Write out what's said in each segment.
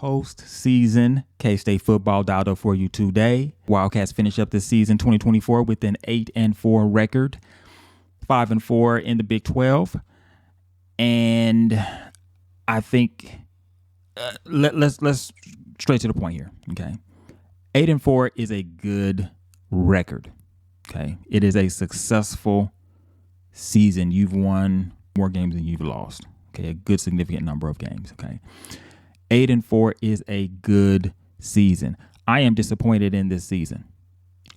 postseason K-State football dialed up for you today. Wildcats finish up this season 2024 with an 8-4 record, 5-4 in the Big 12. And I think let's straight to the point here. Okay. 8-4 is a good record. Okay. It is a successful season. You've won more games than you've lost. Okay. A good significant number of games. Okay. 8-4 is a good season. I am disappointed in this season.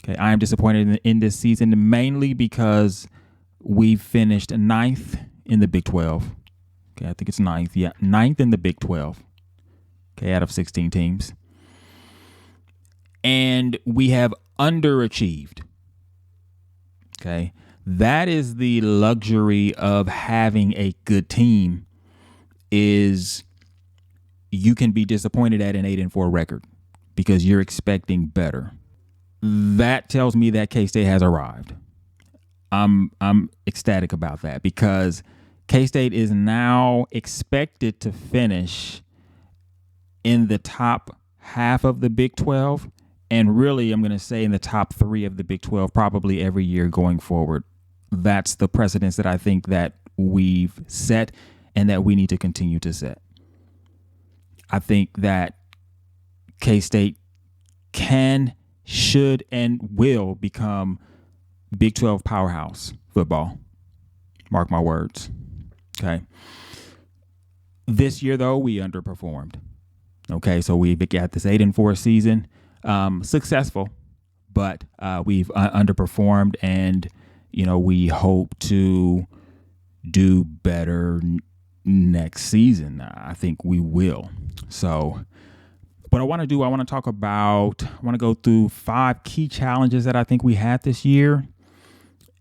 Okay. I am disappointed in this season mainly because we finished 9th in the Big 12. Okay. I think it's 9th. Yeah. 9th in the Big 12. Okay. Out of 16 teams. And we have underachieved. Okay. That is the luxury of having a good team, is you can be disappointed at an 8-4 record because you're expecting better. That tells me that K-State has arrived. I'm ecstatic about that because K-State is now expected to finish in the top half of the Big 12. And really, I'm going to say in the top 3 of the Big 12, probably every year going forward. That's the precedence that I think that we've set and that we need to continue to set. I think that K-State can, should, and will become Big 12 powerhouse football. Mark my words. Okay. This year, though, we underperformed. Okay, so we got this 8-4 season. Successful, but we've underperformed, and we hope to do better next season. I think we will. So what I want to do, I want to go through 5 key challenges that I think we had this year,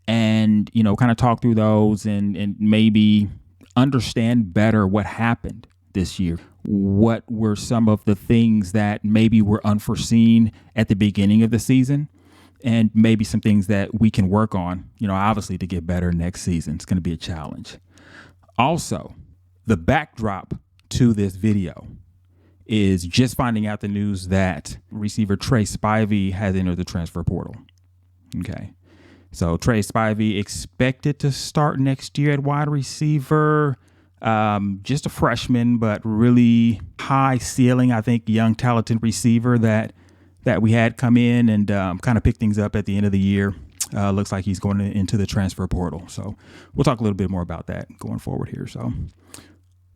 and kind of talk through those and maybe understand better what happened this year. What were some of the things that maybe were unforeseen at the beginning of the season, and maybe some things that we can work on, obviously to get better next season. It's going to be a challenge. Also, the backdrop to this video is just finding out the news that receiver Trey Spivey has entered the transfer portal. Okay. So Trey Spivey expected to start next year at wide receiver. Just a freshman, but really high ceiling, I think, young, talented receiver that we had come in and kind of pick things up at the end of the year. Looks like he's going into the transfer portal. So we'll talk a little bit more about that going forward here. So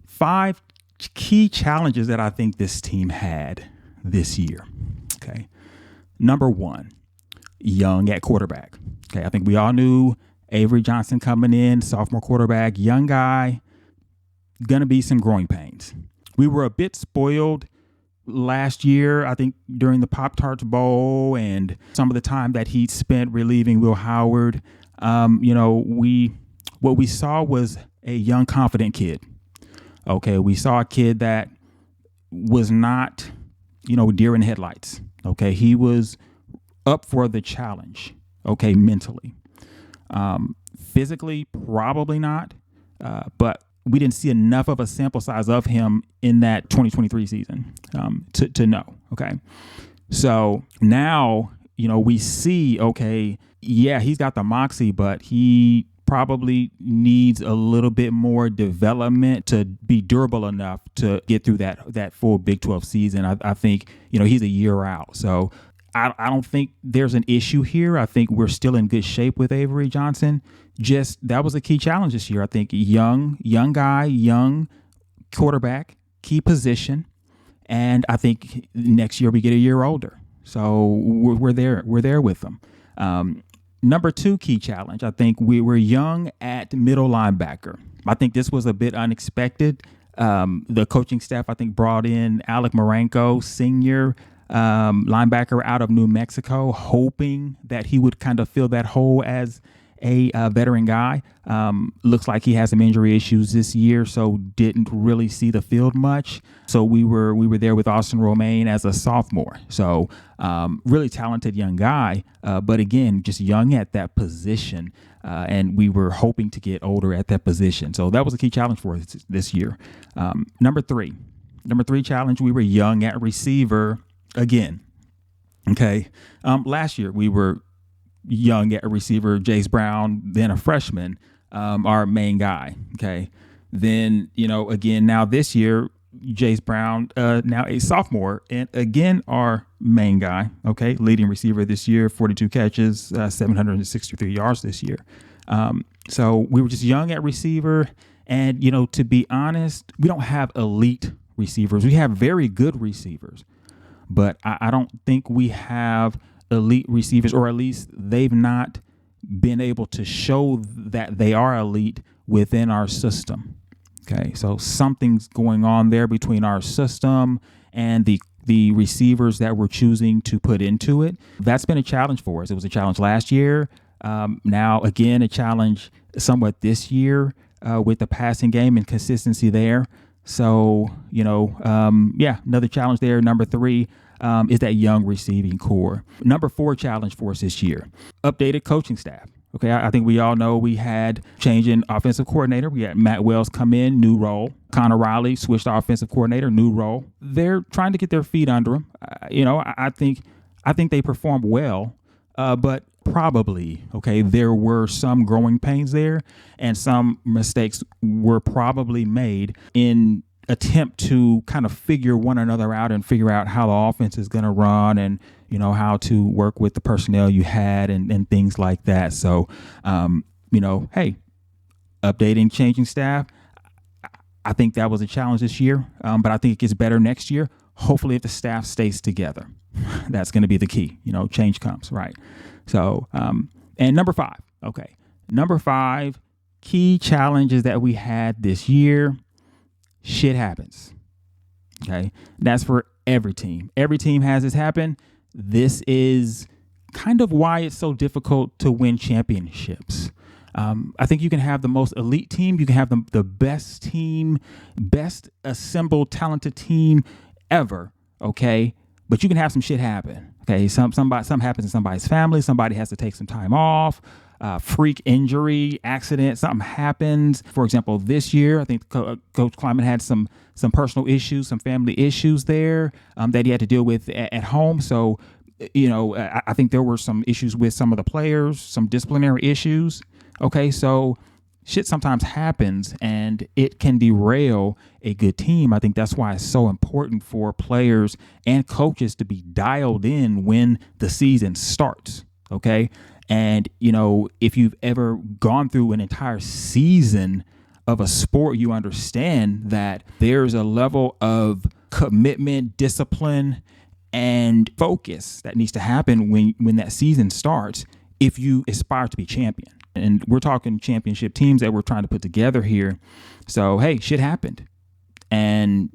5 key challenges that I think this team had this year. Okay. Number 1, young at quarterback. Okay. I think we all knew Avery Johnson coming in, sophomore quarterback, young guy. Going to be some growing pains. We were a bit spoiled last year, I think, during the Pop-Tarts Bowl and some of the time that he spent relieving Will Howard. What we saw was a young, confident kid. Okay, we saw a kid that was not, deer in headlights. Okay, he was up for the challenge. Okay, mentally. Physically, probably not, but we didn't see enough of a sample size of him in that 2023 season to know. Okay. So now, we see, okay, yeah, he's got the moxie, but he probably needs a little bit more development to be durable enough to get through that full Big 12 season. I think, he's a year out. So I don't think there's an issue here. I think we're still in good shape with Avery Johnson. Just that was a key challenge this year. I think young guy, young quarterback, key position. And I think next year we get a year older. So we're there with them. Number 2 key challenge. I think we were young at middle linebacker. I think this was a bit unexpected. The coaching staff, I think, brought in Alec Marenko, senior linebacker out of New Mexico, hoping that he would kind of fill that hole as a veteran guy. Looks like he has some injury issues this year, so didn't really see the field much. So we were there with Austin Romaine as a sophomore. So really talented young guy, but again, just young at that position. And we were hoping to get older at that position. So that was a key challenge for us this year. Number 3, Number 3 challenge, we were young at receiver again. Okay. Last year we were young at receiver, Jace Brown, then a freshman, our main guy. Okay. Then, again, now this year, Jace Brown, now a sophomore, and again, our main guy. Okay. Leading receiver this year, 42 catches, 763 yards this year. So we were just young at receiver. And, to be honest, we don't have elite receivers. We have very good receivers, but I don't think we have elite receivers, or at least they've not been able to show that they are elite within our system. Okay, so something's going on there between our system and the receivers that we're choosing to put into it. That's been a challenge for us. It was a challenge last year. Now, again, a challenge somewhat this year with the passing game and consistency there. So, another challenge there. Number 3 is that young receiving core. Number 4 challenge for us this year, updated coaching staff. Okay, I think we all know we had change in offensive coordinator. We had Matt Wells come in, new role. Connor Riley switched to offensive coordinator, new role. They're trying to get their feet under them. I think they performed well, but probably, okay, there were some growing pains there, and some mistakes were probably made in attempt to kind of figure one another out and figure out how the offense is going to run, and how to work with the personnel you had and things like that. So, hey, updating, changing staff. I think that was a challenge this year, but I think it gets better next year. Hopefully, if the staff stays together, that's going to be the key. Change comes, right? So, and number 5, okay. Number 5, key challenges that we had this year. Shit happens. Okay. That's for every team. Every team has this happen. This is kind of why it's so difficult to win championships. I think you can have the most elite team. You can have the best team, best assembled, talented team ever. Okay. But you can have some shit happen. Okay. Something happens in somebody's family. Somebody has to take some time off. Freak injury, accident, something happens. For example, this year, I think Coach Kleiman had some personal issues, some family issues there that he had to deal with at home. So, I think there were some issues with some of the players, some disciplinary issues. Okay, so shit sometimes happens and it can derail a good team. I think that's why it's so important for players and coaches to be dialed in when the season starts. Okay. And, if you've ever gone through an entire season of a sport, you understand that there's a level of commitment, discipline, and focus that needs to happen when that season starts if you aspire to be champion. And we're talking championship teams that we're trying to put together here. So, hey, shit happened. And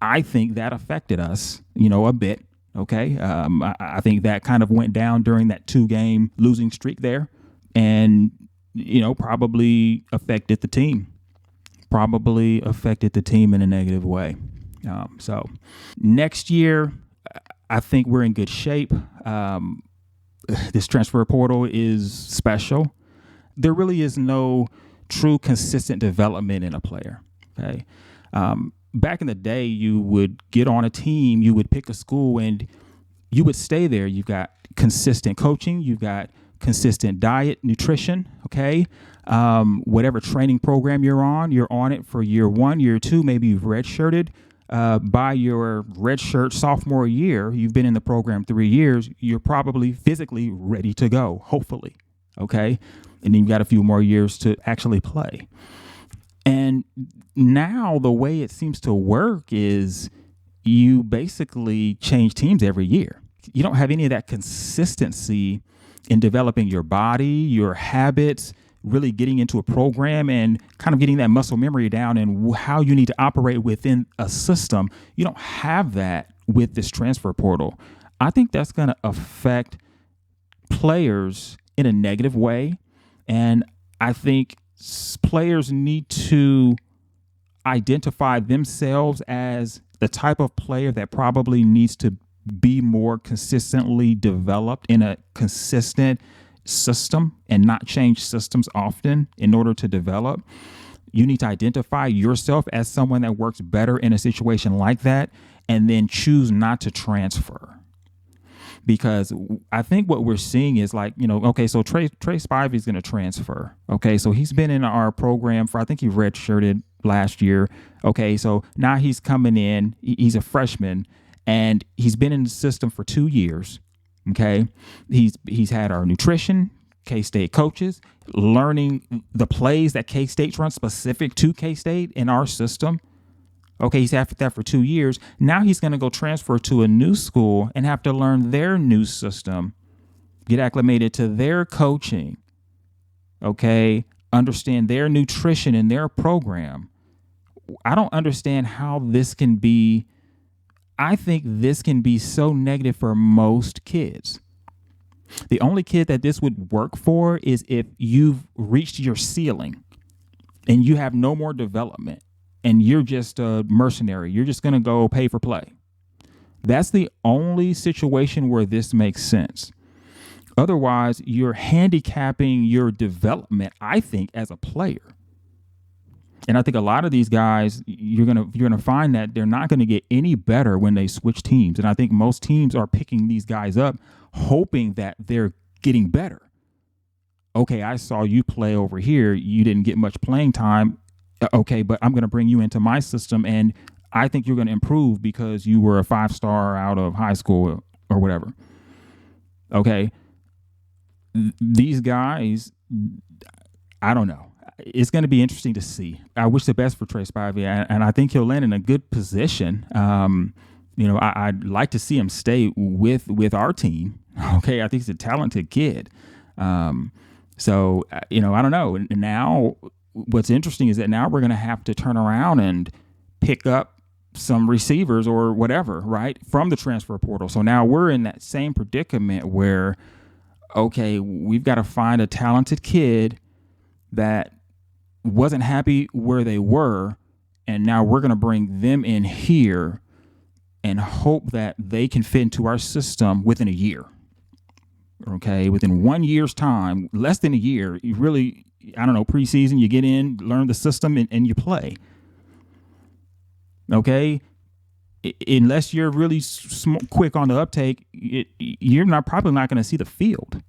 I think that affected us, a bit. Okay. I think that kind of went down during that 2-game losing streak there, and, probably affected the team in a negative way. So next year, I think we're in good shape. This transfer portal is special. There really is no true consistent development in a player. Okay. Back in the day, you would get on a team, you would pick a school, and you would stay there. You've got consistent coaching, you've got consistent diet, nutrition, okay? Whatever training program you're on it for year 1, year 2, maybe you've redshirted. By your redshirt sophomore year, you've been in the program 3 years, you're probably physically ready to go, hopefully, okay? And then you've got a few more years to actually play. And now the way it seems to work is you basically change teams every year. You don't have any of that consistency in developing your body, your habits, really getting into a program and kind of getting that muscle memory down and how you need to operate within a system. You don't have that with this transfer portal. I think that's going to affect players in a negative way. And I think players need to identify themselves as the type of player that probably needs to be more consistently developed in a consistent system and not change systems often in order to develop. You need to identify yourself as someone that works better in a situation like that, and then choose not to transfer. Because I think what we're seeing is like, okay, so Trey Spivey is going to transfer. Okay, so he's been in our program for, I think he redshirted last year. Okay, so now he's coming in. He's a freshman, and he's been in the system for 2 years. Okay, he's had our nutrition, K-State coaches, learning the plays that K-State runs specific to K-State in our system. Okay, he's had that for 2 years. Now he's going to go transfer to a new school and have to learn their new system, get acclimated to their coaching, okay, understand their nutrition and their program. I don't understand how this can be. I think this can be so negative for most kids. The only kid that this would work for is if you've reached your ceiling and you have no more development. And you're just a mercenary. You're just going to go pay for play. That's the only situation where this makes sense. Otherwise, you're handicapping your development, I think, as a player. And I think a lot of these guys, you're gonna find that they're not going to get any better when they switch teams. And I think most teams are picking these guys up, hoping that they're getting better. Okay, I saw you play over here. You didn't get much playing time. Okay, but I'm going to bring you into my system, and I think you're going to improve because you were a 5-star out of high school or whatever. Okay, these guys, I don't know. It's going to be interesting to see. I wish the best for Trey Spivey, and I think he'll land in a good position. I'd like to see him stay with our team. Okay, I think he's a talented kid. I don't know. Now, what's interesting is that now we're going to have to turn around and pick up some receivers or whatever, right, from the transfer portal. So now we're in that same predicament where, okay, we've got to find a talented kid that wasn't happy where they were, and now we're going to bring them in here and hope that they can fit into our system within a year. Okay, within 1 year's time, less than a year, you really, preseason, you get in, learn the system, and you play. Okay, unless you're really quick on the uptake, you're probably not going to see the field.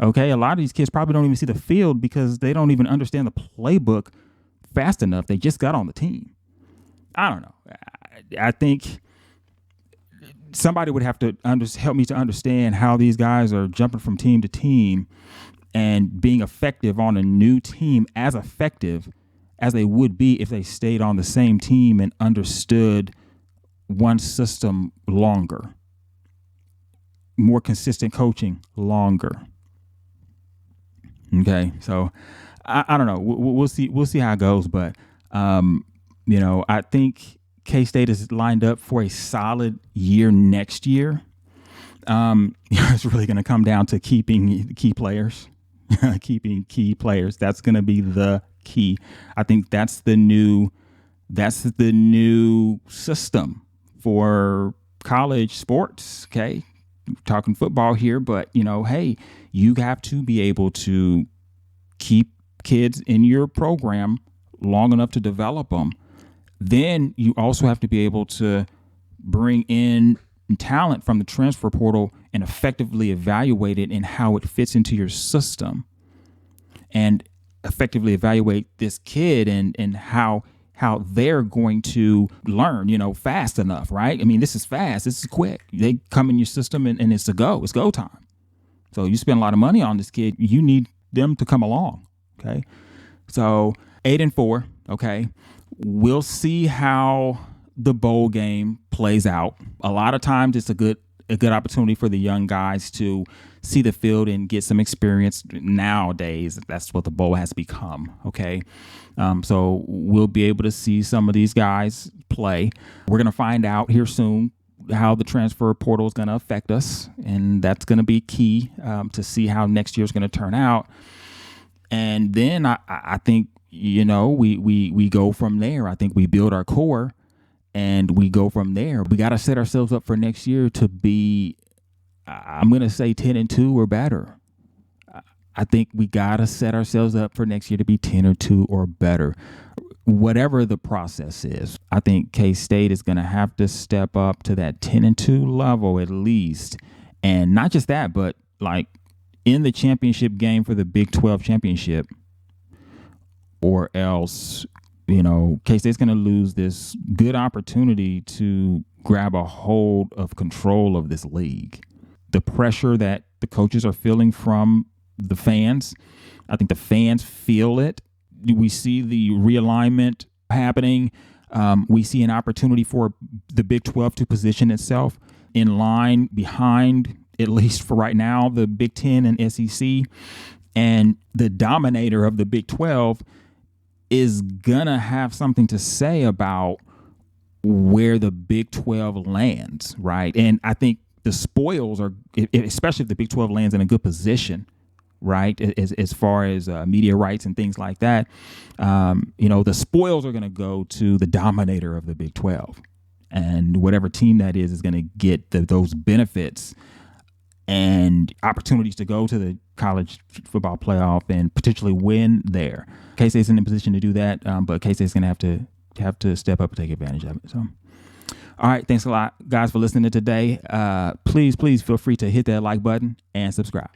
Okay, a lot of these kids probably don't even see the field because they don't even understand the playbook fast enough. They just got on the team. I don't know. I think somebody would have to help me to understand how these guys are jumping from team to team and being effective on a new team, as effective as they would be if they stayed on the same team and understood one system longer, more consistent coaching longer. Okay, so I don't know. We'll see. We'll see how it goes. But I think K-State is lined up for a solid year next year. It's really going to come down to keeping key players, keeping key players. That's going to be the key. I think that's the new system for college sports. Okay, talking football here, but hey, you have to be able to keep kids in your program long enough to develop them. Then you also have to be able to bring in talent from the transfer portal and effectively evaluate it and how it fits into your system, and effectively evaluate this kid and how they're going to learn, fast enough, right? I mean, this is fast. This is quick. They come in your system and it's It's go time. So you spend a lot of money on this kid. You need them to come along. Okay. So 8-4. Okay. We'll see how the bowl game plays out. A lot of times it's a good opportunity for the young guys to see the field and get some experience. Nowadays, that's what the bowl has become. Okay. So we'll be able to see some of these guys play. We're going to find out here soon how the transfer portal is going to affect us. And that's going to be key to see how next year is going to turn out. And then I think, we go from there. I think we build our core and we go from there. We got to set ourselves up for next year to be, I'm going to say 10-2 or better. I think we got to set ourselves up for next year to be 10-2 or better. Whatever the process is, I think K-State is going to have to step up to that 10-2 level at least. And not just that, but like in the championship game for the Big 12 championship, or else, K-State's going to lose this good opportunity to grab a hold of control of this league. The pressure that the coaches are feeling from the fans, I think the fans feel it. We see the realignment happening. We see an opportunity for the Big 12 to position itself in line behind, at least for right now, the Big 10 and SEC. And the dominator of the Big 12 is going to have something to say about where the Big 12 lands, right? And I think the spoils are, especially if the Big 12 lands in a good position, right, as far as media rights and things like that, the spoils are going to go to the dominator of the Big 12. And whatever team that is going to get those benefits and opportunities to go to the college football playoff and potentially win there. K-State's in a position to do that, but K-State's going to have to step up and take advantage of it. So, all right, thanks a lot, guys, for listening to today. Please feel free to hit that like button and subscribe.